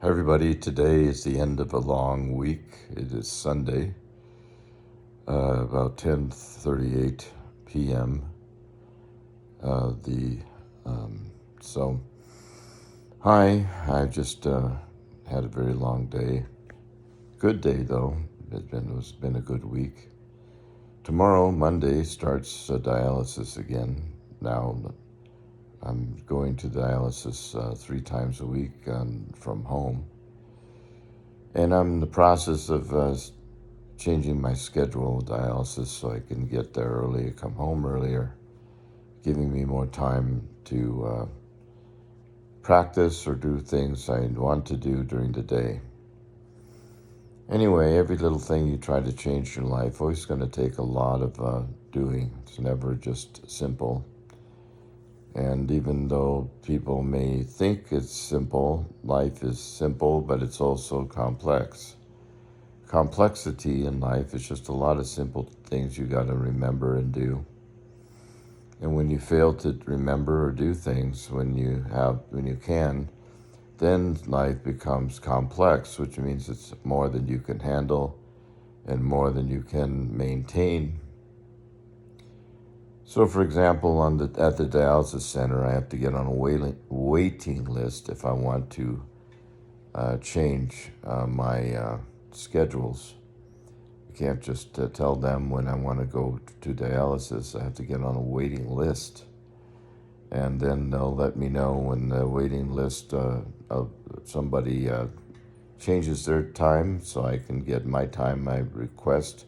Hi everybody, today is the end of a long week. It is Sunday, about 10:38 p.m. The so Hi, I just had a very long day. Good day though. It's been a good week. Tomorrow, Monday, starts dialysis again. Now I'm going to dialysis 3 times a week from home, and I'm in the process of changing my schedule with dialysis so I can get there early, come home earlier, giving me more time to practice or do things I want to do during the day. Anyway, every little thing you try to change in your life always going to take a lot of doing. It's never just simple. And even though people may think it's simple, life is simple, but it's also complex. Complexity in life is just a lot of simple things you got to remember and do. And when you fail to remember or do things when you can, then life becomes complex, which means it's more than you can handle and more than you can maintain. So, for example, at the dialysis center, I have to get on a waiting list if I want to change my schedules. I can't just tell them when I want to go to dialysis. I have to get on a waiting list. And then they'll let me know when the waiting list of somebody changes their time so I can get my time I request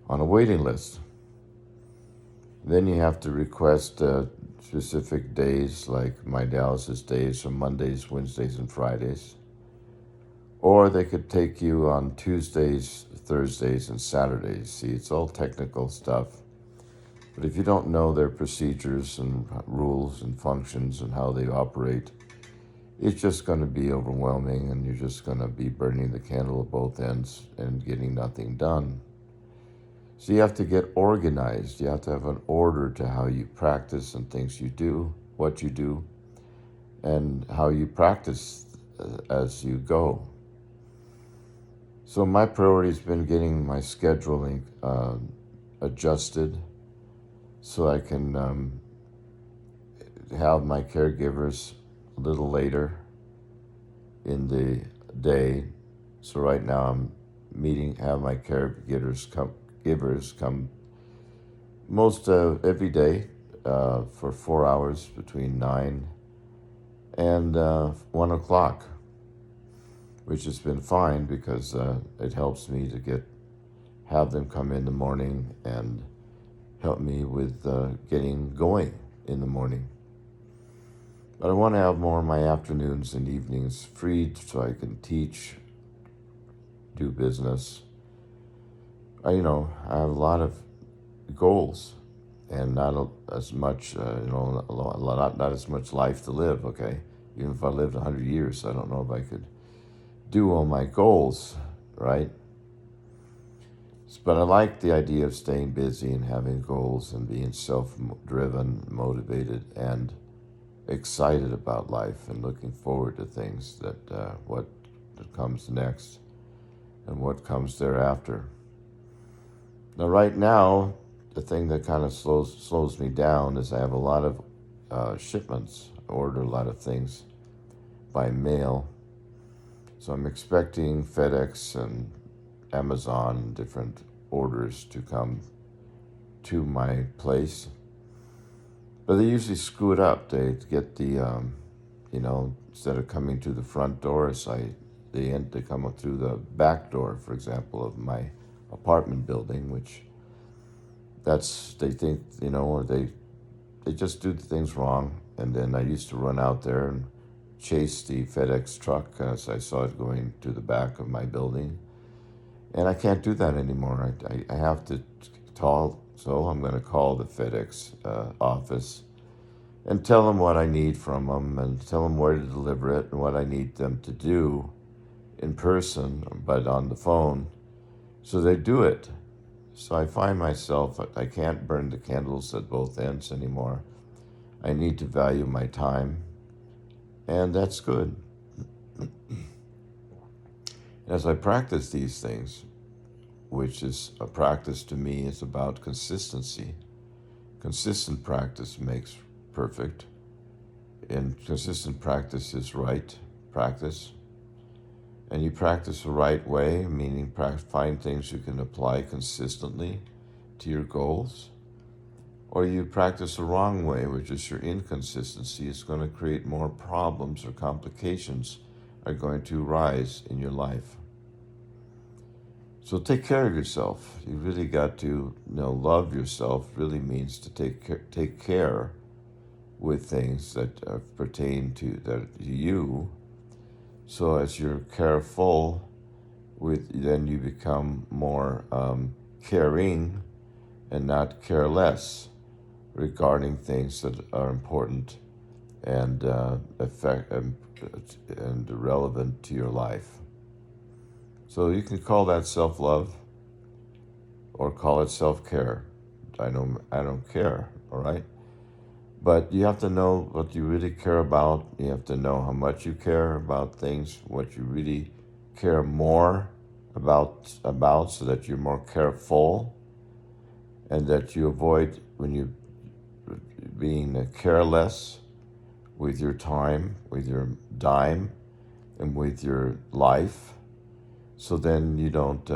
on a waiting list. Then you have to request specific days, like my dialysis days are Mondays, Wednesdays, and Fridays. Or they could take you on Tuesdays, Thursdays, and Saturdays. See, it's all technical stuff. But if you don't know their procedures and rules and functions and how they operate, it's just going to be overwhelming, and you're just going to be burning the candle at both ends and getting nothing done. So you have to get organized. You have to have an order to how you practice and things you do, what you do, and how you practice as you go. So my priority has been getting my scheduling adjusted so I can have my caregivers a little later in the day. So right now I'm have my caregivers come most every day for 4 hours between 9 and 1 o'clock, which has been fine because it helps me to have them come in the morning and help me with getting going in the morning. But I want to have more of my afternoons and evenings free so I can teach, do business. I have a lot of goals and not as much, not as much life to live, okay? Even if I lived 100 years, I don't know if I could do all my goals, right? But I like the idea of staying busy and having goals and being self-driven, motivated, and excited about life and looking forward to things what comes next and what comes thereafter. Now, right now, the thing that kind of slows me down is I have a lot of shipments. I order a lot of things by mail. So I'm expecting FedEx and Amazon and different orders to come to my place. But they usually screw it up. They get the, instead of coming to the front door, they come up through the back door, for example, of my apartment building, which they think, or they just do things wrong. And then I used to run out there and chase the FedEx truck as I saw it going to the back of my building. And I can't do that anymore. I have to call, so I'm going to call the FedEx office and tell them what I need from them and tell them where to deliver it and what I need them to do in person, but on the phone. So they do it. So I find myself, I can't burn the candles at both ends anymore. I need to value my time, and that's good. As I practice these things, which is a practice to me, is about consistency. Consistent practice makes perfect, and consistent practice is right practice. And you practice the right way, meaning find things you can apply consistently to your goals. Or you practice the wrong way, which is your inconsistency. It's going to create more problems, or complications are going to rise in your life. So take care of yourself. You really got to, love yourself. Really means to take care with things that pertain to you. So as you're careful then you become more caring and not careless regarding things that are important and and relevant to your life. So you can call that self-love or call it self-care. I don't care, all right? But you have to know what you really care about. You have to know how much you care about things, what you really care more about so that you're more careful, and that you avoid when you being careless with your time, with your dime, and with your life. So then you don't,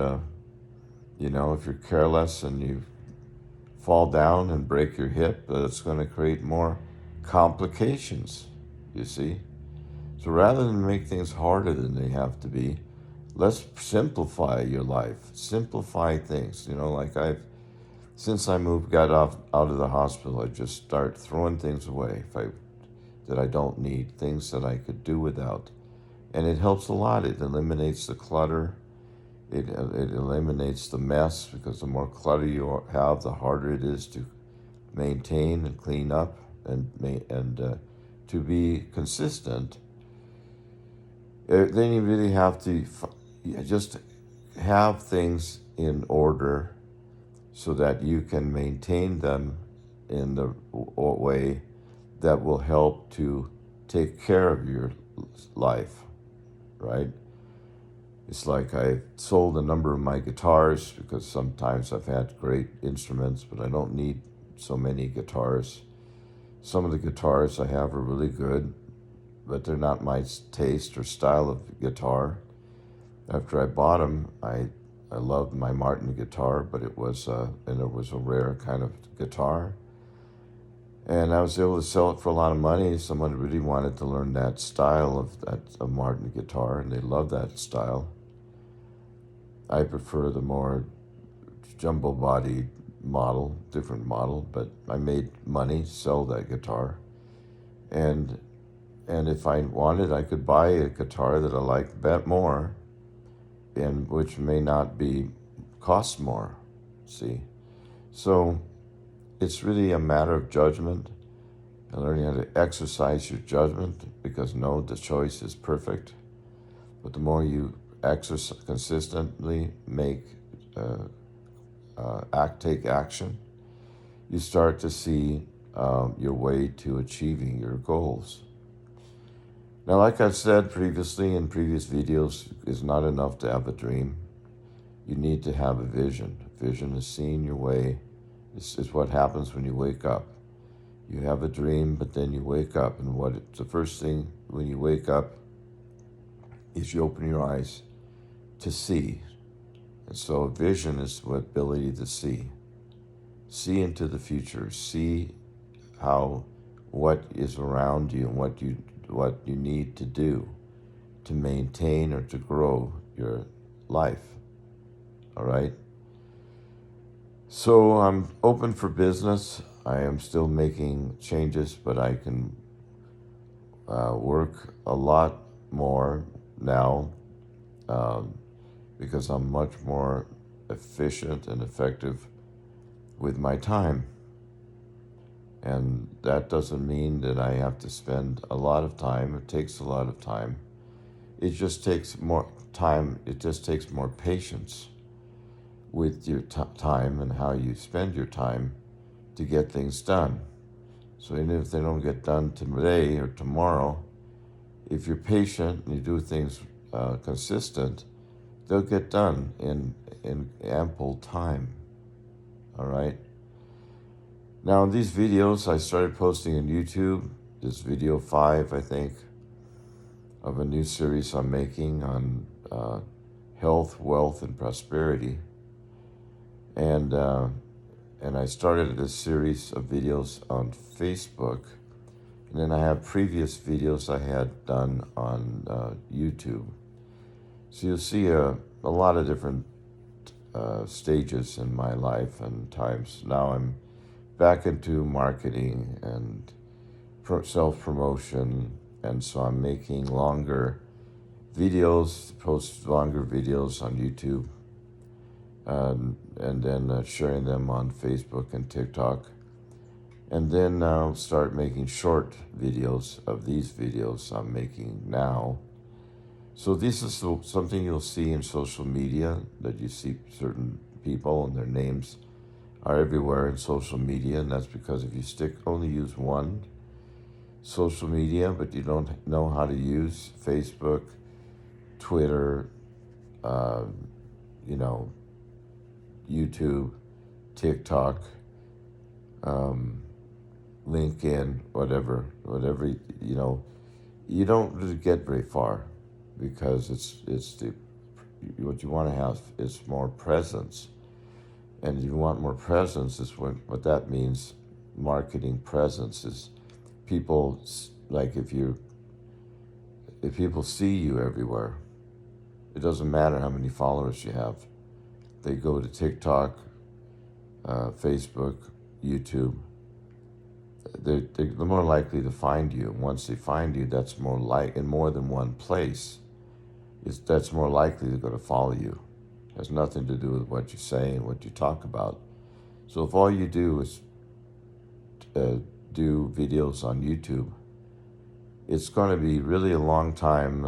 if you're careless and you fall down and break your hip, it's going to create more complications, you see. So rather than make things harder than they have to be, let's simplify your life. Simplify things. Since I got out of the hospital, I just start throwing things away that I don't need, things that I could do without. And it helps a lot. It eliminates the clutter. It eliminates the mess, because the more clutter you have, the harder it is to maintain and clean up and to be consistent. Then you really have to just have things in order so that you can maintain them in the way that will help to take care of your life, right? It's like I sold a number of my guitars because sometimes I've had great instruments, but I don't need so many guitars. Some of the guitars I have are really good, but they're not my taste or style of guitar. After I bought them, I loved my Martin guitar, but it was a rare kind of guitar. And I was able to sell it for a lot of money. Someone really wanted to learn that style of Martin guitar, and they loved that style. I prefer the more jumbo body model, different model, but I made money to sell that guitar. And if I wanted, I could buy a guitar that I liked more, and which may not cost more, see? So it's really a matter of judgment and learning how to exercise your judgment, because the choice is perfect. But the more you consistently take action, you start to see your way to achieving your goals. Now, like I've said previously in previous videos, it's not enough to have a dream. You need to have a vision. Vision is seeing your way. It's what happens when you wake up. You have a dream, but then you wake up, and the first thing when you wake up is you open your eyes to see. And so vision is the ability to see. See into the future. See what is around you and what you need to do to maintain or to grow your life. All right? So I'm open for business. I am still making changes, but I can work a lot more now because I'm much more efficient and effective with my time. And that doesn't mean that I have to spend a lot of time. It takes a lot of time. It just takes more time. It just takes more patience with your time and how you spend your time to get things done. So even if they don't get done today or tomorrow, if you're patient and you do things consistent, they'll get done in ample time. All right. Now, these videos I started posting on YouTube. This video 5, I think, of a new series I'm making on health, wealth, and prosperity. And I started this series of videos on Facebook. And then I have previous videos I had done on YouTube. So you'll see a lot of different stages in my life and times. Now I'm back into marketing and self-promotion, and so I'm making longer videos, post longer videos on YouTube, and then sharing them on Facebook and TikTok. And then start making short videos of these videos I'm making now. So this is something you'll see in social media, that you see certain people and their names are everywhere in social media, and that's because if you only use one social media, but you don't know how to use Facebook, Twitter, YouTube, TikTok, LinkedIn, whatever, you don't really get very far, because what you want to have is more presence. And if you want more presence, is what that means. Marketing presence is people, like if people see you everywhere, it doesn't matter how many followers you have. They go to TikTok, Facebook, YouTube. They're more likely to find you. Once they find you, that's in more than one place. That's more likely they're going to follow you. It has nothing to do with what you say and what you talk about. So if all you do is do videos on YouTube, it's going to be really a long time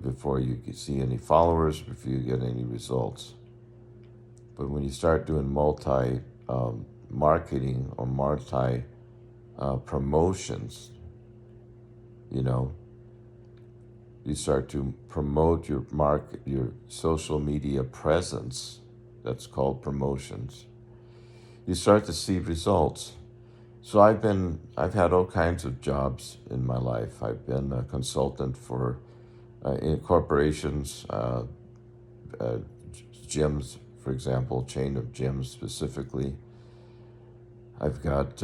before you can see any followers, before you get any results. But when you start doing marketing or promotions, you start to promote your social media presence. That's called promotions. You start to see results. So I've had all kinds of jobs in my life. I've been a consultant for in corporations, gyms, for example, chain of gyms specifically. I've got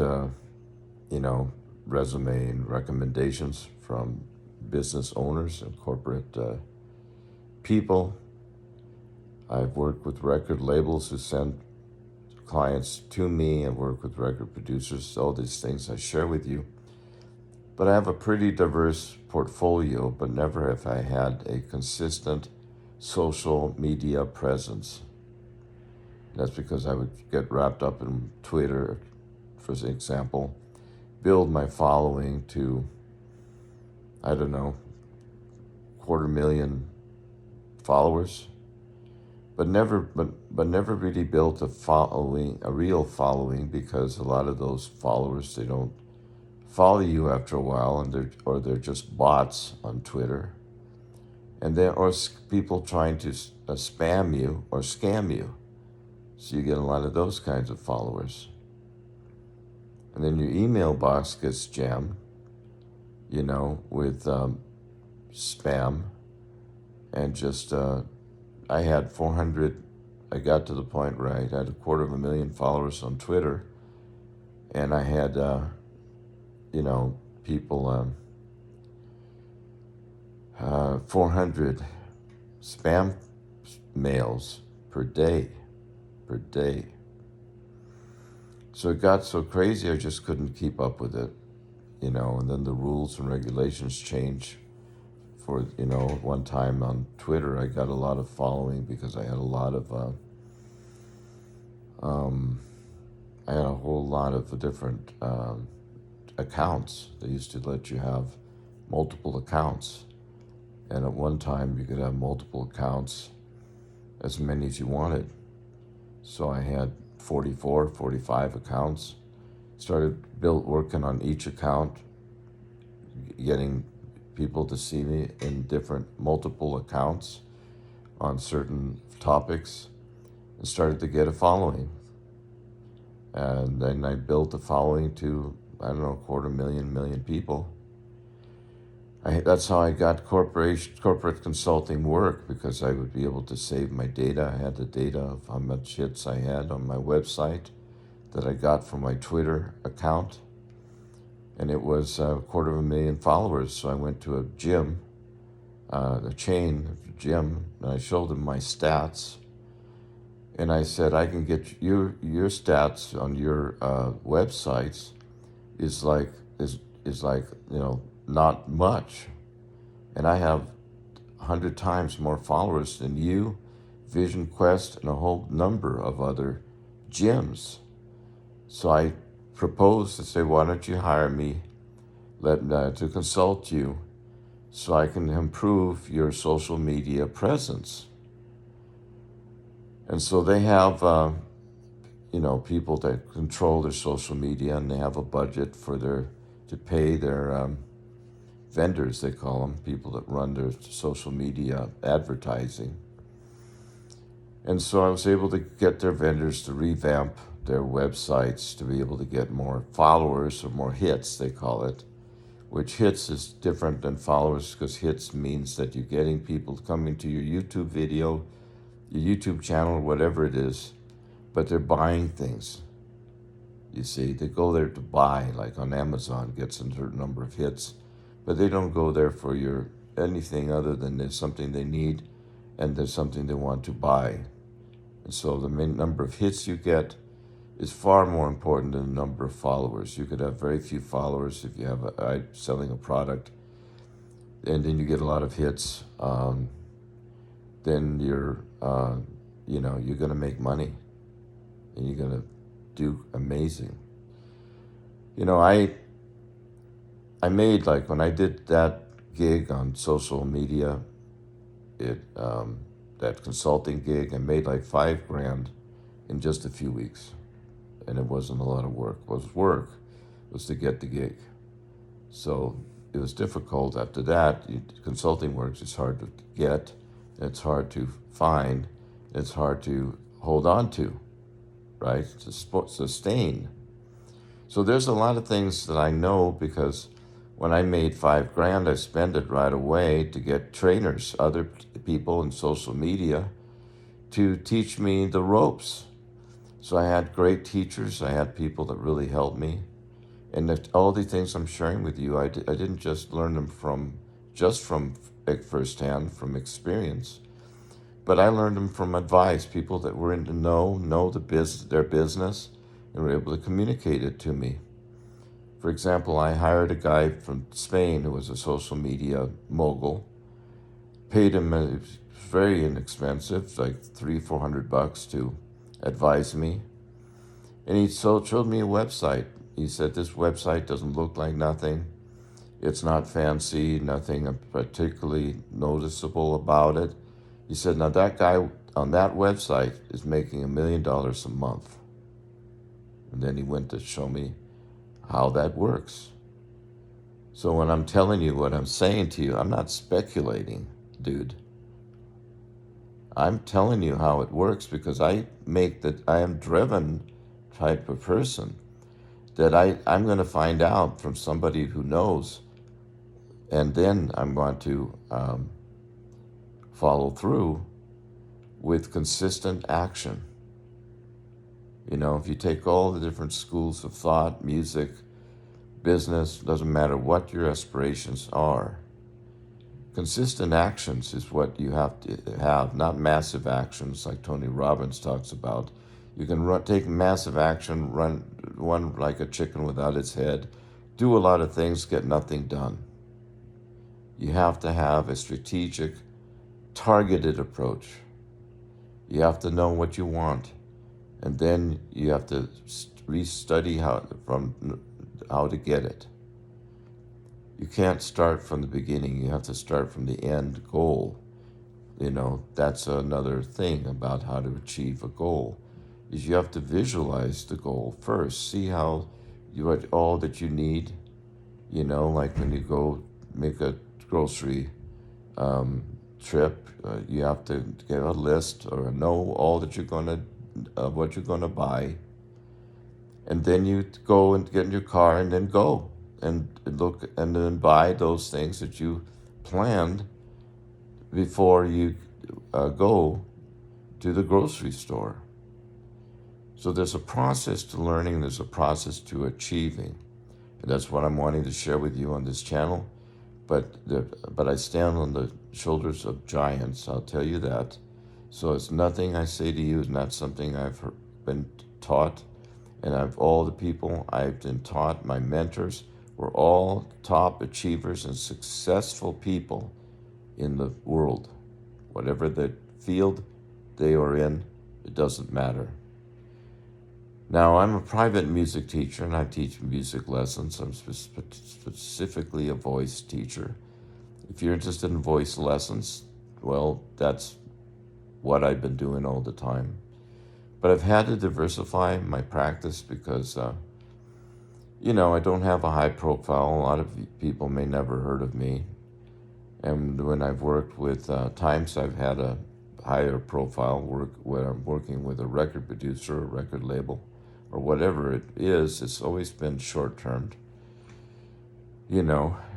resume and recommendations from business owners and corporate people. I've worked with record labels who send clients to me. I've worked with record producers. All these things I share with you. But I have a pretty diverse portfolio, but never have I had a consistent social media presence. That's because I would get wrapped up in Twitter, for example, build my following to, 250,000 followers, but never really built a real following, because a lot of those followers, they don't follow you after a while, and they're just bots on Twitter, and people trying to spam you or scam you. So you get a lot of those kinds of followers. And then your email box gets jammed, with spam. And just, I had 400, I got to the point where I had 250,000 followers on Twitter. And I had, people, 400 spam mails per day. So it got so crazy, I just couldn't keep up with it, and then the rules and regulations change. For, one time on Twitter, I got a lot of following because I had a lot of, I had a whole lot of different accounts. They used to let you have multiple accounts. And at one time, you could have multiple accounts, as many as you wanted. So I had 45 accounts. Started working on each account, getting people to see me in multiple accounts on certain topics and started to get a following. And then I built a following to, I don't know, 250,000 people. That's how I got corporate consulting work, because I would be able to save my data. I had the data of how much hits I had on my website that I got from my Twitter account. And it was 250,000 followers. So I went to a gym, a chain gym, and I showed them my stats. And I said, I can get your stats on your websites is like, not much. And I have 100 times more followers than you, Vision Quest, and a whole number of other gyms. So I proposed to say, why don't you hire me to consult you so I can improve your social media presence. And so they have, people that control their social media, and they have a budget to pay their vendors, they call them, people that run their social media advertising. And so I was able to get their vendors to revamp their websites to be able to get more followers, or more hits, they call it, which hits is different than followers, because hits means that you're getting people coming to your YouTube video, your YouTube channel, or whatever it is, but they're buying things. You see, they go there to buy, like on Amazon, gets a certain number of hits, but they don't go there for anything other than there's something they need and there's something they want to buy. And so the number of hits you get is far more important than the number of followers. You could have very few followers if you have selling a product, and then you get a lot of hits. Then you're going to make money, and you're going to do amazing. I made, like, when I did that gig on social media, that consulting gig, I made like $5,000 in just a few weeks. And it wasn't a lot of work. Work was to get the gig. So it was difficult after that. Consulting work is hard to get, it's hard to find, it's hard to hold on to, right? To sustain. So there's a lot of things that I know, because when I made $5,000, I spent it right away to get trainers, other people in social media, to teach me the ropes. So I had great teachers. I had people that really helped me. And all the things I'm sharing with you, I didn't just learn them from firsthand, from experience, but I learned them from advice, people that were in the know their business, and were able to communicate it to me. For example, I hired a guy from Spain who was a social media mogul, paid him very inexpensive, like $300-400 to advise me. And he showed me a website. He said, this website doesn't look like nothing. It's not fancy, nothing particularly noticeable about it. He said, now that guy on that website is making $1 million a month. And then he went to show me how that works. So when I'm telling you what I'm saying to you, I'm not speculating, dude. I'm telling you how it works, because I am driven type of person, that I'm going to find out from somebody who knows, and then I'm going to follow through with consistent action. If you take all the different schools of thought, music, business, doesn't matter what your aspirations are, consistent actions is what you have to have, not massive actions like Tony Robbins talks about. You can take massive action, run like a chicken without its head, do a lot of things, get nothing done. You have to have a strategic, targeted approach. You have to know what you want, and then you have to restudy how to get it. You can't start from the beginning. You have to start from the end goal. That's another thing about how to achieve a goal, is you have to visualize the goal first. See how all that you need, like when you go make a grocery trip, you have to get a list or know all that you're going to, what you're going to buy. And then you go and get in your car and then go and look and then buy those things that you planned before you go to the grocery store. So there's a process to learning, there's a process to achieving. And that's what I'm wanting to share with you on this channel. But I stand on the shoulders of giants, I'll tell you that. So it's nothing I say to you is not something I've been taught. And all the people I've been taught, my mentors, were all top achievers and successful people in the world. Whatever the field they are in, it doesn't matter. Now, I'm a private music teacher, and I teach music lessons. I'm specifically a voice teacher. If you're interested in voice lessons, well, that's what I've been doing all the time. But I've had to diversify my practice because, I don't have a high profile. A lot of people may never heard of me. And when I've worked with, times I've had a higher profile work where I'm working with a record producer, a record label, or whatever it is, it's always been short-termed,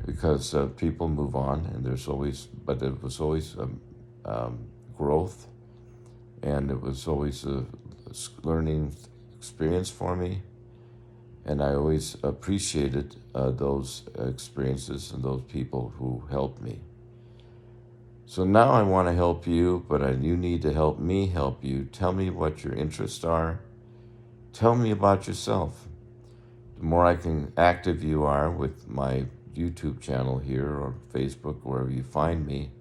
because people move on, and but it was always growth, and it was always a learning experience for me, and I always appreciated those experiences and those people who helped me. So now I want to help you, but you need to help me help you. Tell me what your interests are. Tell me about yourself. The more active you are with my YouTube channel here or Facebook, wherever you find me,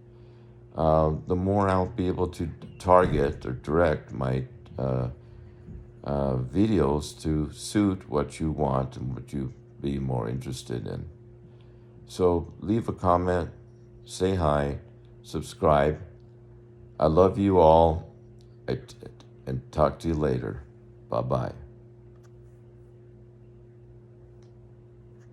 the more I'll be able to target or direct my videos to suit what you want and what you be more interested in. So leave a comment, say hi, subscribe. I love you all, and talk to you later. Bye-bye.